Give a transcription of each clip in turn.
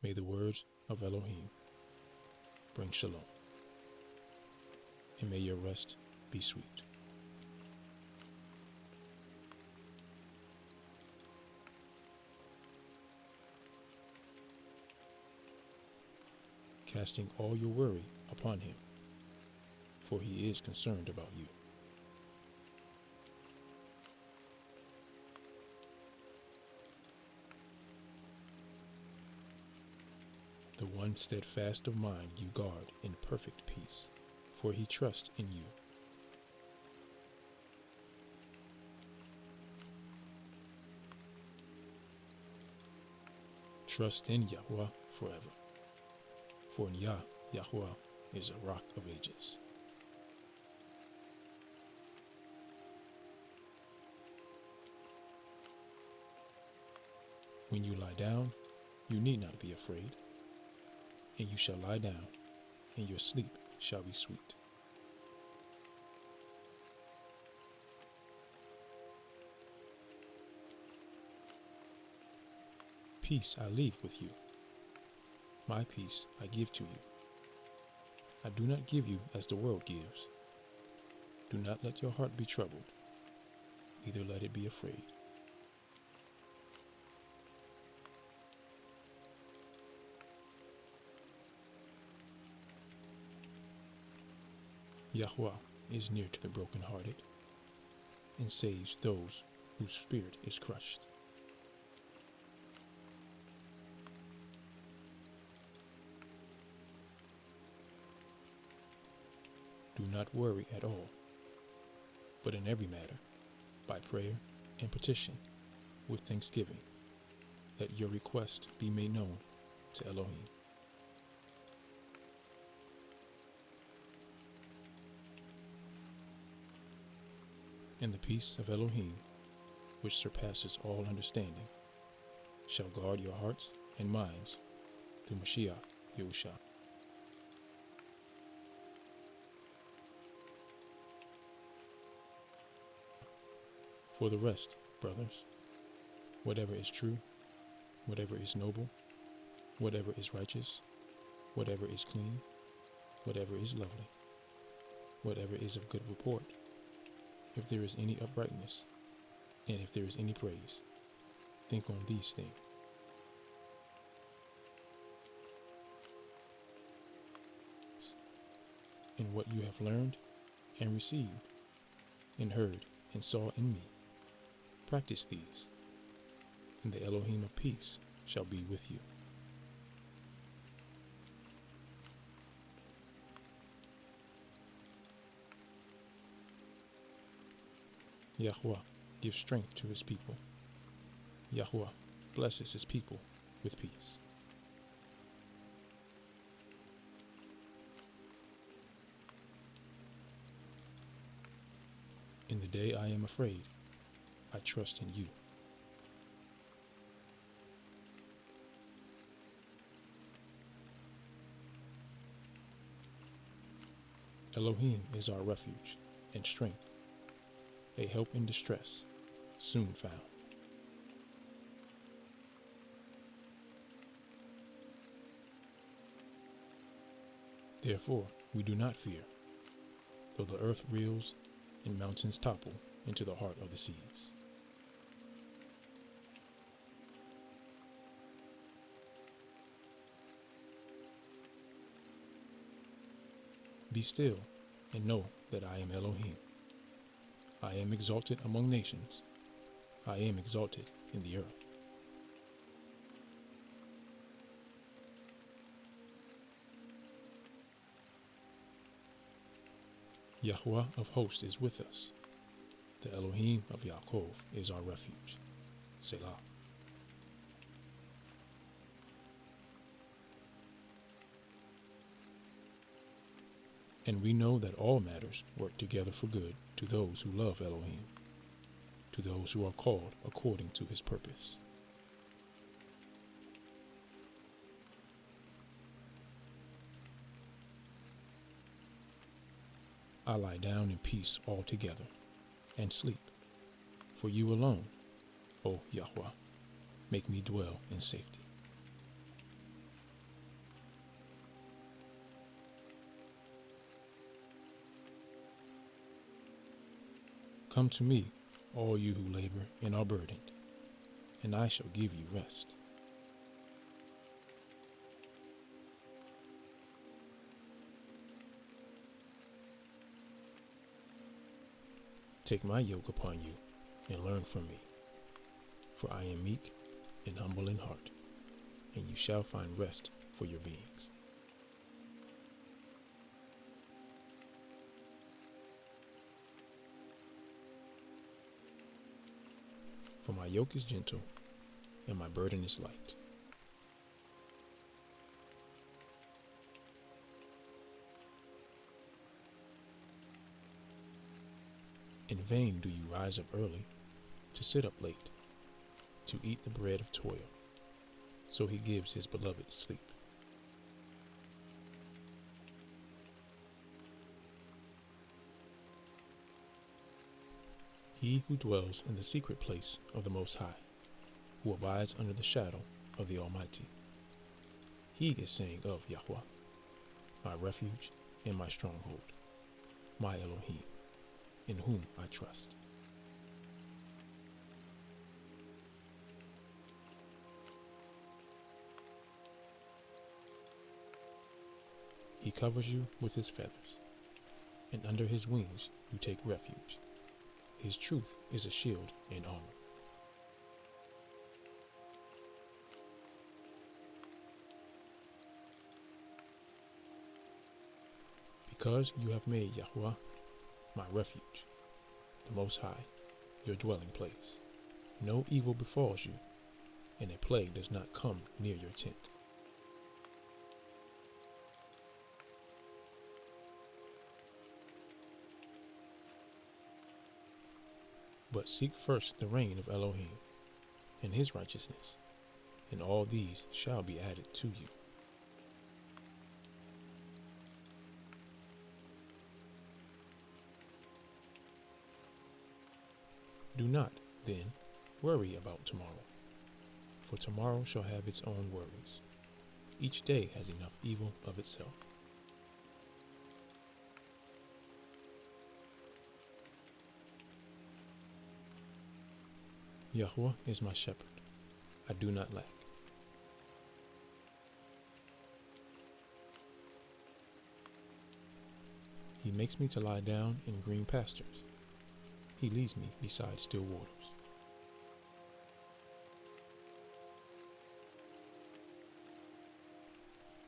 May the words of Elohim bring shalom, and may your rest be sweet. Casting all your worry upon him, for he is concerned about you. The one steadfast of mind you guard in perfect peace, for he trusts in you. Trust in Yahuah forever, for in Yahuah is a rock of ages. When you lie down, you need not be afraid, and you shall lie down, and your sleep shall be sweet. Peace I leave with you. My peace I give to you. I do not give you as the world gives. Do not let your heart be troubled, neither let it be afraid. Yahuah is near to the brokenhearted, and saves those whose spirit is crushed. Do not worry at all, but in every matter, by prayer and petition, with thanksgiving, let your request be made known to Elohim. And the peace of Elohim, which surpasses all understanding, shall guard your hearts and minds through Mashiach Yahushua. For the rest, brothers, whatever is true, whatever is noble, whatever is righteous, whatever is clean, whatever is lovely, whatever is of good report, if there is any uprightness, and if there is any praise, think on these things. And what you have learned and received and heard and saw in me, practice these, and the Elohim of peace shall be with you. Yahuah gives strength to his people. Yahuah blesses his people with peace. In the day I am afraid, I trust in you. Elohim is our refuge and strength, a help in distress, soon found. Therefore we do not fear, though the earth reels and mountains topple into the heart of the seas. Be still and know that I am Elohim. I am exalted among nations. I am exalted in the earth. Yahuah of hosts is with us. The Elohim of Yaakov is our refuge. Selah. And we know that all matters work together for good to those who love Elohim, to those who are called according to his purpose. I lie down in peace altogether and sleep, for you alone, O Yahuah, make me dwell in safety. Come to me, all you who labor and are burdened, and I shall give you rest. Take my yoke upon you and learn from me, for I am meek and humble in heart, and you shall find rest for your beings. For my yoke is gentle and my burden is light. In vain do you rise up early, to sit up late, to eat the bread of toil, so he gives his beloved sleep. He who dwells in the secret place of the Most High, who abides under the shadow of the Almighty, he is saying of Yahuah, my refuge and my stronghold, my Elohim, in whom I trust. He covers you with his feathers, and under his wings you take refuge. His truth is a shield and armor. Because you have made Yahuah my refuge, the Most High, your dwelling place, no evil befalls you, and a plague does not come near your tent. But seek first the reign of Elohim and his righteousness, and all these shall be added to you. Do not, then, worry about tomorrow, for tomorrow shall have its own worries. Each day has enough evil of itself. Yahuah is my shepherd. I do not lack. He makes me to lie down in green pastures. He leads me beside still waters.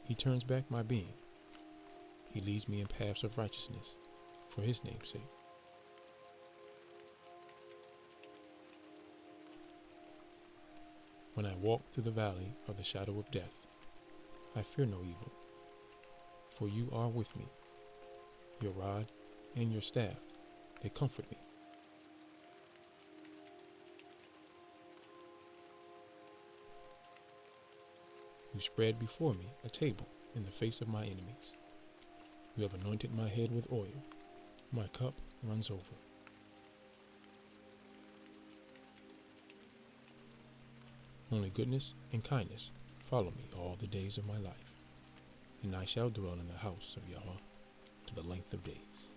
He turns back my being. He leads me in paths of righteousness for his name's sake. When I walk through the valley of the shadow of death, I fear no evil, for you are with me. Your rod and your staff, they comfort me. You spread before me a table in the face of my enemies. You have anointed my head with oil. My cup runs over. Only goodness and kindness follow me all the days of my life, and I shall dwell in the house of Yahuah to the length of days.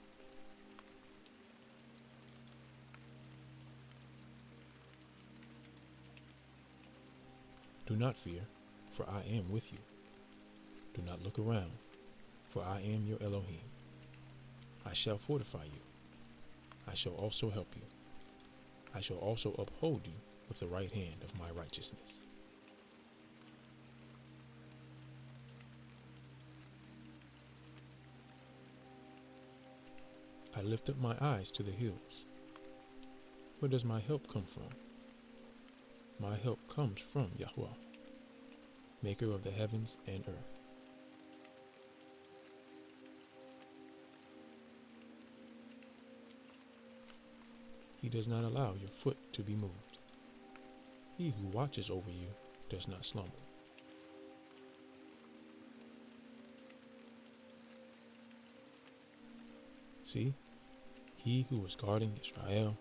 Do not fear, for I am with you. Do not look around, for I am your Elohim. I shall fortify you. I shall also help you. I shall also uphold you with the right hand of my righteousness. I lift up my eyes to the hills. Where does my help come from? My help comes from Yahuah, maker of the heavens and earth. He does not allow your foot to be moved. He who watches over you does not slumber. See, he who is guarding Israel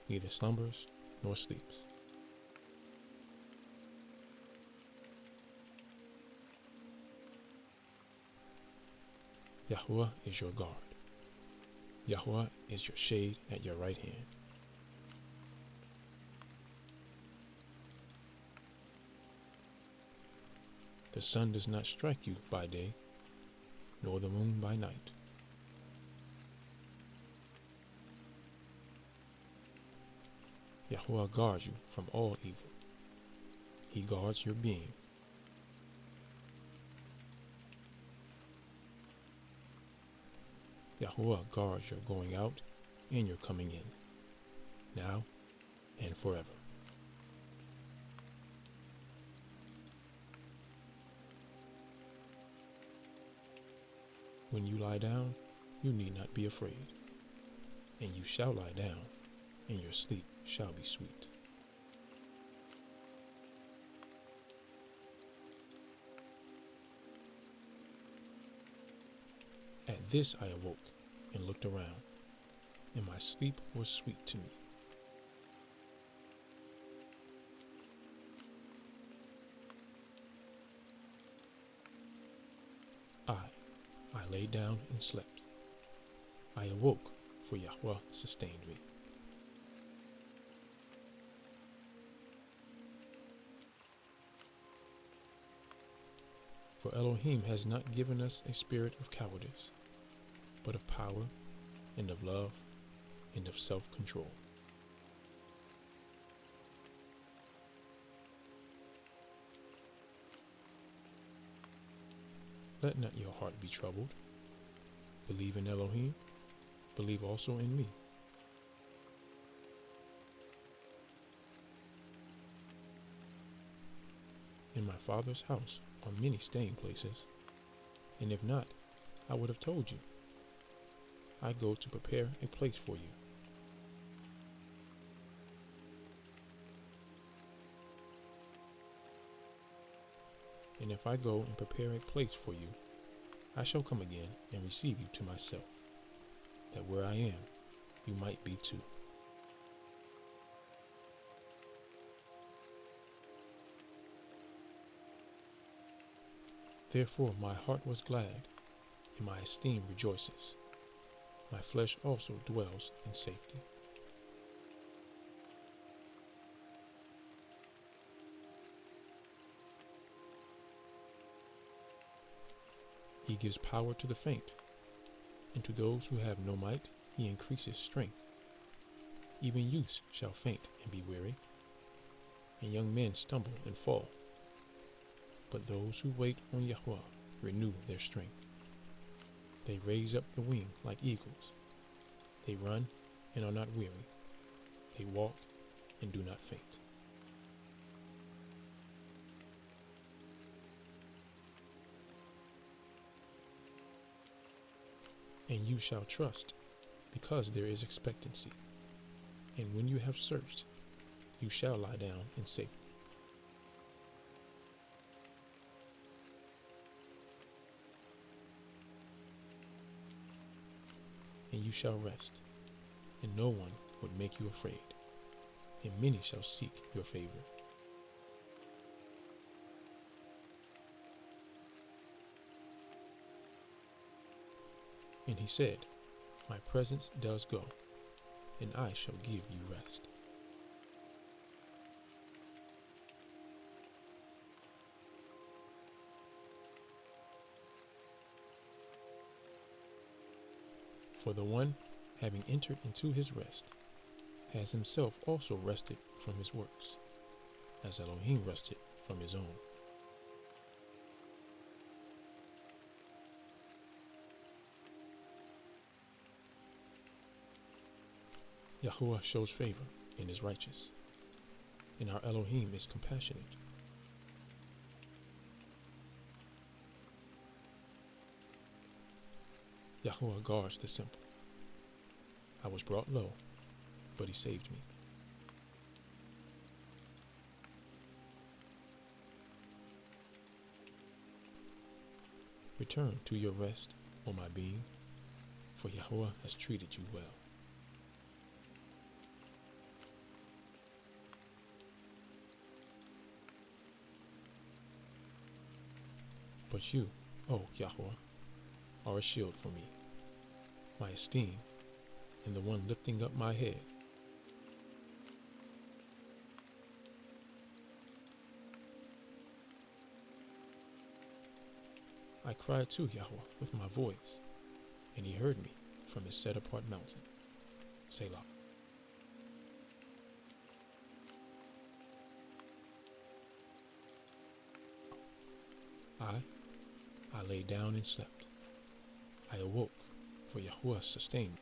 neither slumbers nor sleeps. Yahuah is your guard. Yahuah is your shade at your right hand. The sun does not strike you by day, nor the moon by night. Yahuah guards you from all evil. He guards your being. Yahuah guards your going out and your coming in, now and forever. When you lie down, you need not be afraid, and you shall lie down, and your sleep shall be sweet. At this I awoke and looked around, and my sleep was sweet to me. I lay down and slept. I awoke, for Yahuah sustained me. For Elohim has not given us a spirit of cowardice, but of power, and of love, and of self-control. Let not your heart be troubled. Believe in Elohim, believe also in me. In my Father's house are many staying places, and if not, I would have told you. I go to prepare a place for you. And if I go and prepare a place for you, I shall come again and receive you to myself, that where I am, you might be too. Therefore my heart was glad, and my esteem rejoices. My flesh also dwells in safety. He gives power to the faint, and to those who have no might he increases strength. Even youths shall faint and be weary, and young men stumble and fall. But those who wait on Yahuah renew their strength. They raise up the wing like eagles. They run and are not weary. They walk and do not faint. And you shall trust, because there is expectancy. And when you have searched, you shall lie down in safety. And you shall rest, and no one would make you afraid, and many shall seek your favor. And he said, my presence does go, and I shall give you rest. For the one, having entered into his rest, has himself also rested from his works, as Elohim rested from his own. Yahuah shows favor and is righteous, and our Elohim is compassionate. Yahuah guards the simple. I was brought low, but he saved me. Return to your rest, O my being, for Yahuah has treated you well. But you, O Yahuah, are a shield for me, my esteem, and the one lifting up my head. I cried to Yahuah with my voice, and he heard me from his set-apart mountain. Selah. I lay down and slept. I awoke, for Yahuah sustained me.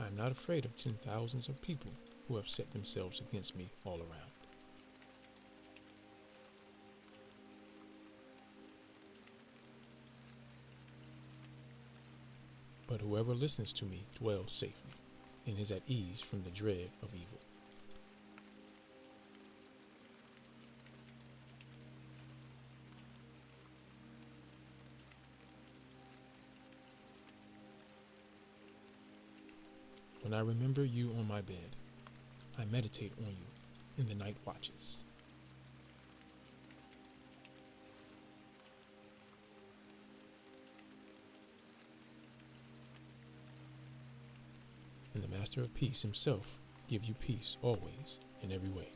I am not afraid of 10,000s of people who have set themselves against me all around. But whoever listens to me dwells safely and is at ease from the dread of evil. When I remember you on my bed, I meditate on you in the night watches. And the Master of Peace himself give you peace always in every way.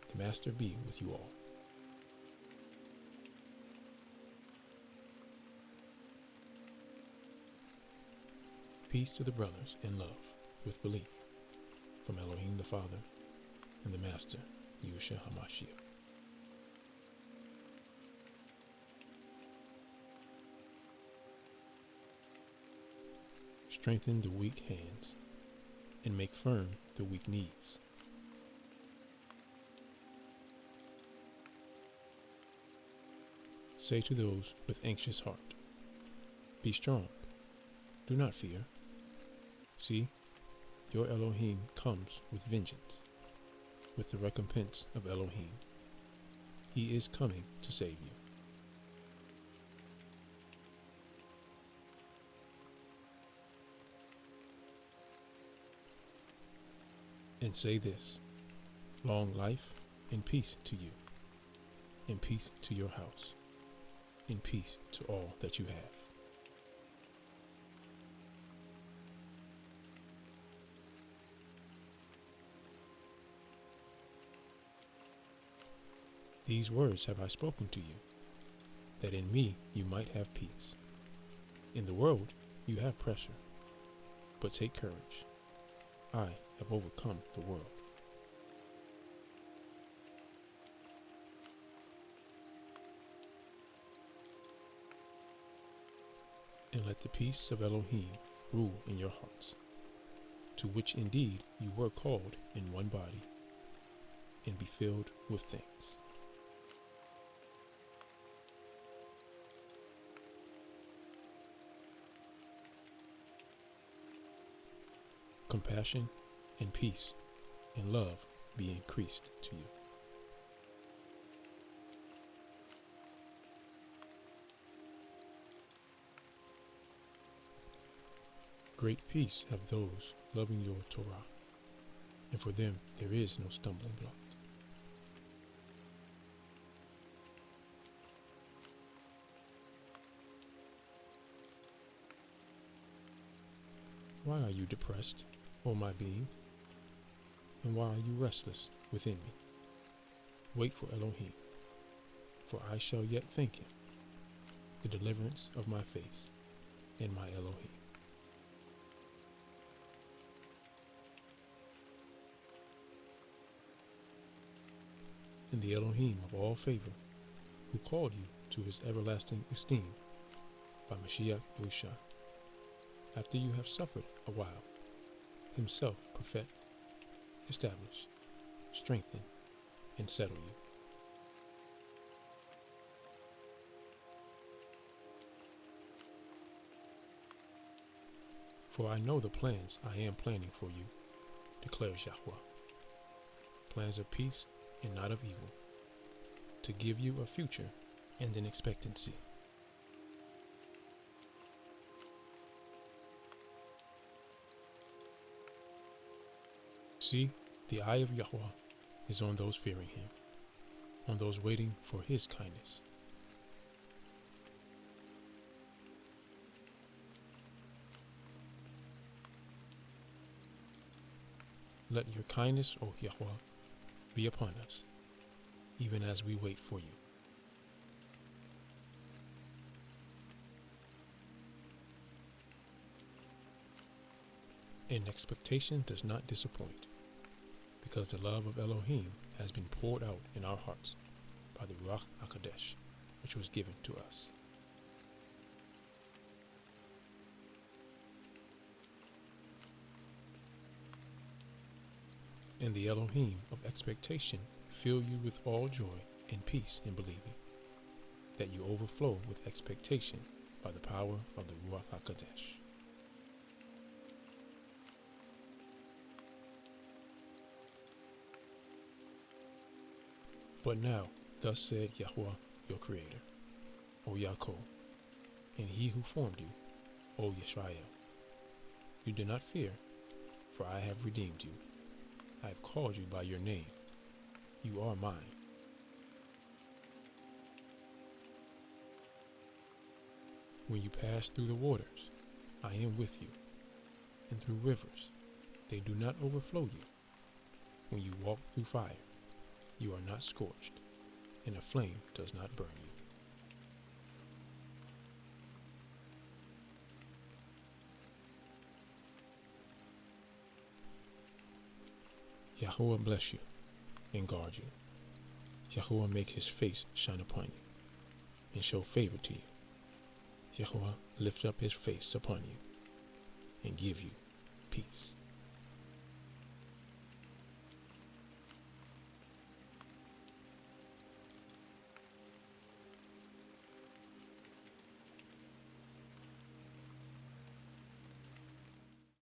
The Master be with you all. Peace to the brothers in love with belief from Elohim the Father and the Master, Yahushua HaMashiach. Strengthen the weak hands and make firm the weak knees. Say to those with anxious heart, be strong, do not fear. See, your Elohim comes with vengeance, with the recompense of Elohim. He is coming to save you. And say this, long life and peace to you, and peace to your house, and peace to all that you have. These words have I spoken to you, that in me you might have peace. In the world you have pressure, but take courage. I have overcome the world. And let the peace of Elohim rule in your hearts, to which indeed you were called in one body, and be filled with thanks. Compassion and peace and love be increased to you. Great peace have those loving your Torah, and for them there is no stumbling block. Why are you depressed, O my being? And why are you restless within me? Wait for Elohim, for I shall yet thank him, the deliverance of my face and my Elohim. And the Elohim of all favor, who called you to his everlasting esteem by Mashiach Yahushua, after you have suffered a while, himself perfect, establish, strengthen, and settle you. For I know the plans I am planning for you, declares Yahuah, plans of peace and not of evil, to give you a future and an expectancy. See, the eye of Yahuah is on those fearing him, on those waiting for his kindness. Let your kindness, O Yahuah, be upon us, even as we wait for you. And expectation does not disappoint, because the love of Elohim has been poured out in our hearts by the Ruach HaKodesh, which was given to us. And the Elohim of expectation fill you with all joy and peace in believing, that you overflow with expectation by the power of the Ruach HaKodesh. But now, thus said Yahuah, your Creator, O Yaakov, and He who formed you, O Yisrael, you do not fear, for I have redeemed you. I have called you by your name. You are mine. When you pass through the waters, I am with you, and through rivers, they do not overflow you. When you walk through fire, you are not scorched, and a flame does not burn you. Yahuah bless you and guard you. Yahuah make his face shine upon you and show favor to you. Yahuah lift up his face upon you and give you peace.